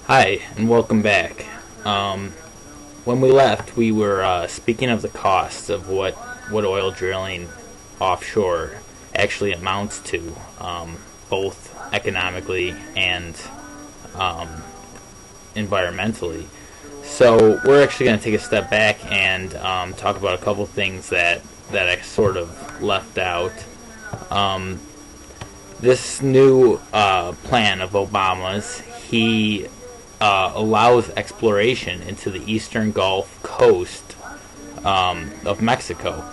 Hi, and welcome back. When we left, we were speaking of the costs of what oil drilling offshore actually amounts to, both economically and um, environmentally. So we're actually going to take a step back and talk about a couple things that I sort of left out. Um, this new plan of Obama's, he allows exploration into the eastern Gulf Coast of Mexico,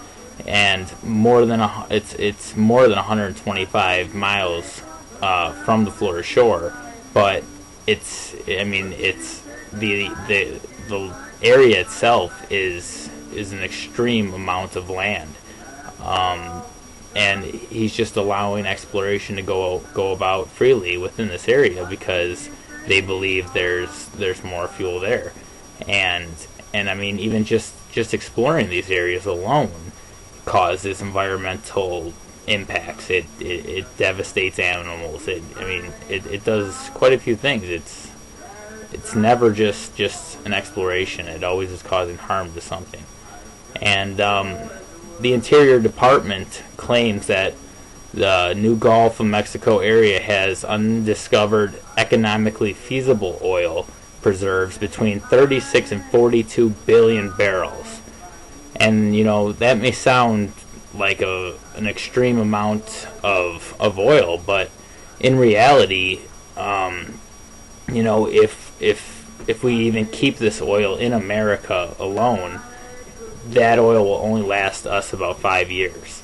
and it's more than 125 miles from the Florida shore, but it's the area itself is an extreme amount of land. Um, and he's just allowing exploration to go about freely within this area because they believe there's more fuel there, and I mean even just exploring these areas alone causes environmental impacts. It devastates animals. It does quite a few things. It's never just an exploration. It always is causing harm to something, and the Interior Department claims that the new Gulf of Mexico area has undiscovered, economically feasible oil preserves between 36 and 42 billion barrels. And, that may sound like an extreme amount of oil, but in reality, if we even keep this oil in America alone, that oil will only last us about 5 years.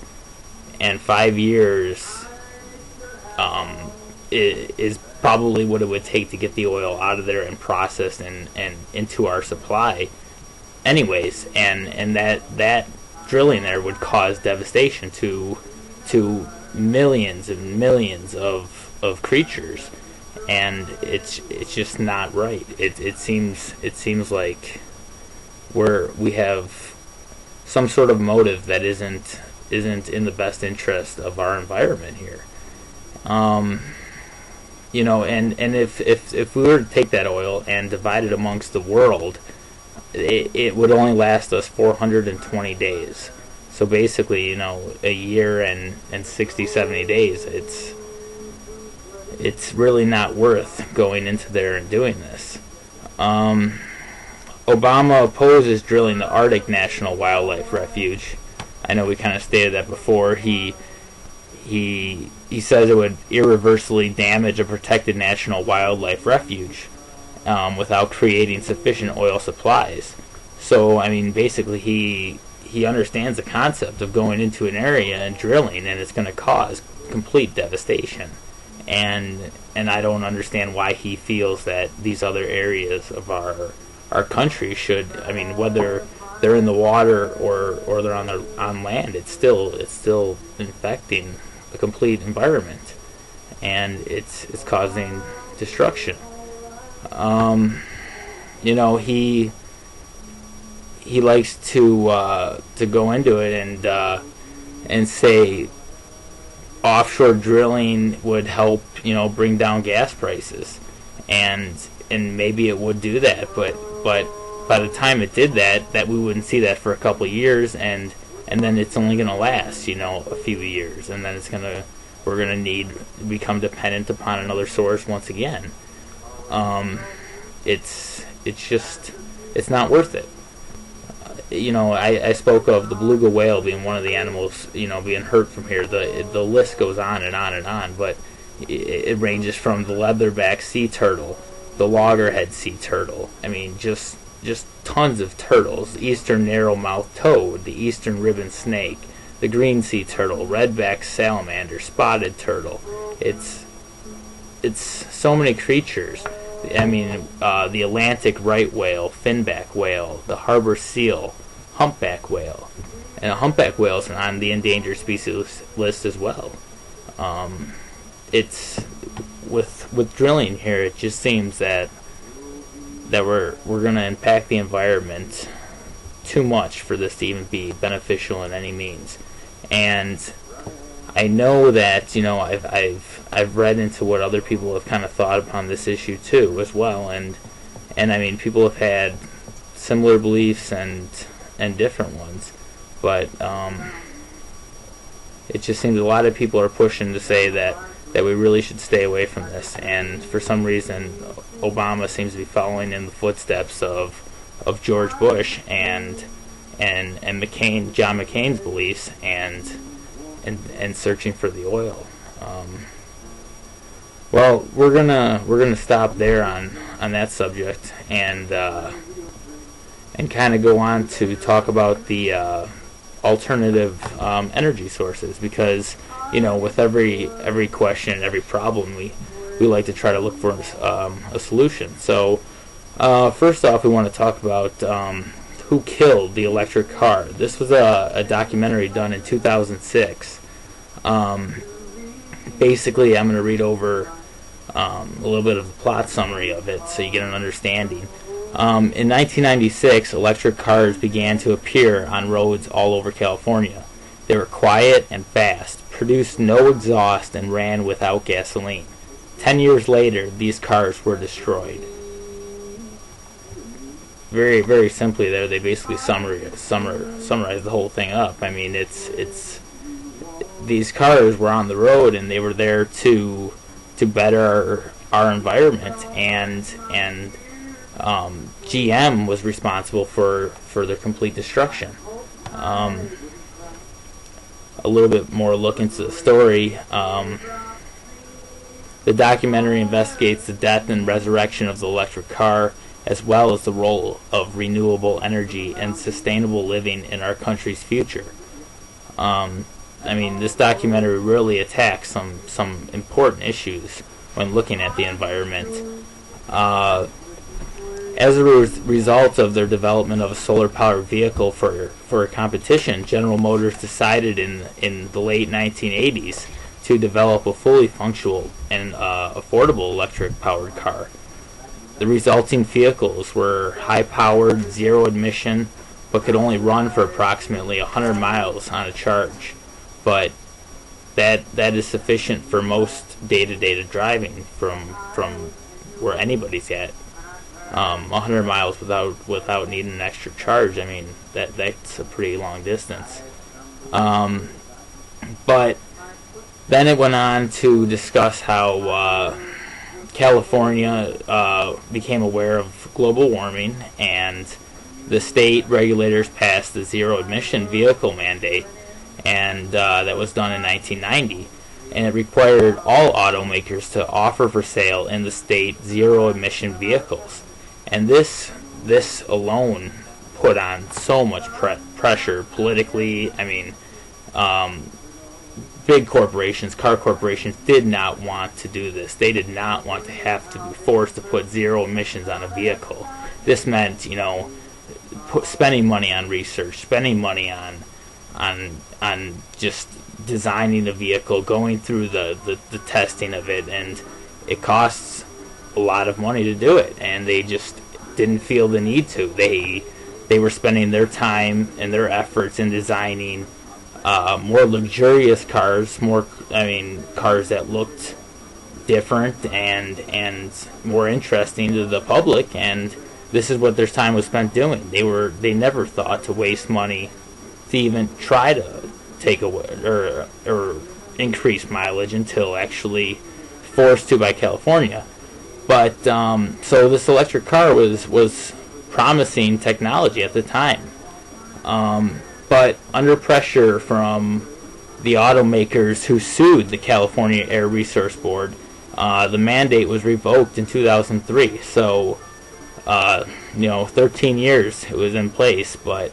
And 5 years is probably what it would take to get the oil out of there and processed and into our supply anyways. And that drilling there would cause devastation to millions and millions of creatures. And it's just not right. It seems like we have some sort of motive that isn't in the best interest of our environment here. And if we were to take that oil and divide it amongst the world, it would only last us 420 days. So basically, a year and 60, 70 days. It's really not worth going into there and doing this. Obama opposes drilling the Arctic National Wildlife Refuge. I know we kind of stated that before. He says it would irreversibly damage a protected national wildlife refuge without creating sufficient oil supplies. So, I mean, basically he understands the concept of going into an area and drilling, and it's going to cause complete devastation. And I don't understand why he feels that these other areas of our country should. I mean, whether they're in the water or they're on land, it's still infecting the complete environment, and it's causing destruction. He likes to go into it and say offshore drilling would help bring down gas prices, and maybe it would do that, but by the time it did that we wouldn't see that for a couple of years, and then it's only going to last, a few years, and then we're going to need to become dependent upon another source once again. It's not worth it. I spoke of the beluga whale being one of the animals, being hurt from here. The list goes on and on and on, but it ranges from the leatherback sea turtle, the loggerhead sea turtle. I mean, just tons of turtles. The eastern narrow-mouthed toad, the eastern ribbon snake, the green sea turtle, redback salamander, spotted turtle. It's so many creatures. I mean, the Atlantic right whale, finback whale, the harbor seal, humpback whale, and a humpback whale is on the endangered species list as well. It's with drilling here, it just seems that we're going to impact the environment too much for this to even be beneficial in any means. And I know that, I've read into what other people have kind of thought upon this issue too as well, and I mean, people have had similar beliefs and different ones, but it just seems a lot of people are pushing to say that we really should stay away from this, and for some reason Obama seems to be following in the footsteps of George Bush and John McCain's beliefs and searching for the oil. Well, we're gonna stop there on that subject and kind of go on to talk about the alternative energy sources, because with every question, every problem, we like to try to look for a solution. So first off, we want to talk about who killed the electric car. This was a documentary done in 2006. Basically, I'm going to read over a little bit of the plot summary of it so you get an understanding. In 1996, electric cars began to appear on roads all over California. They were quiet and fast, produced no exhaust, and ran without gasoline. 10 years later, these cars were destroyed. Very, very simply there, they basically summarize the whole thing up. I mean, it's these cars were on the road and they were there to better our environment, and GM was responsible for their complete destruction. A little bit more look into the story. The documentary investigates the death and resurrection of the electric car, as well as the role of renewable energy and sustainable living in our country's future. I mean, this documentary really attacks some important issues when looking at the environment. As a result of their development of a solar-powered vehicle for a competition, General Motors decided in the late 1980s to develop a fully functional and affordable electric-powered car. The resulting vehicles were high-powered, zero-emission, but could only run for approximately 100 miles on a charge. But that is sufficient for most day-to-day driving from where anybody's at. 100 miles without needing an extra charge. I mean, that's a pretty long distance. But then it went on to discuss how California became aware of global warming, and the state regulators passed the zero-emission vehicle mandate, and that was done in 1990. And it required all automakers to offer for sale in the state zero-emission vehicles. And this alone put on so much pressure politically. I mean, big corporations, car corporations, did not want to do this. They did not want to have to be forced to put zero emissions on a vehicle. This meant, spending money on research, spending money on just designing the vehicle, going through the testing of it, and it costs a lot of money to do it, and they just didn't feel the need to. They were spending their time and their efforts in designing more luxurious cars, cars that looked different and more interesting to the public, and this is what their time was spent doing. They never thought to waste money to even try to take away or increase mileage until actually forced to by California. But so this electric car was promising technology at the time. But under pressure from the automakers who sued the California Air Resource Board, the mandate was revoked in 2003. So, 13 years it was in place, but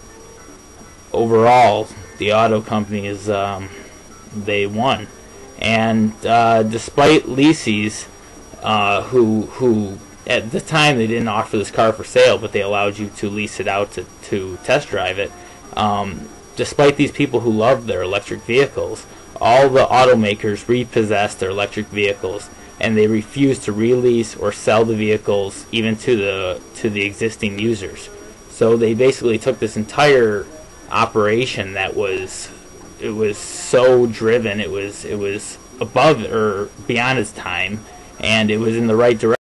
overall, the auto companies, they won. And despite leases, who at the time they didn't offer this car for sale, but they allowed you to lease it out to test drive it. Despite these people who loved their electric vehicles, all the automakers repossessed their electric vehicles, and they refused to release or sell the vehicles even to the existing users. So they basically took this entire operation that was was so driven. It was above or beyond its time, and it was in the right direction.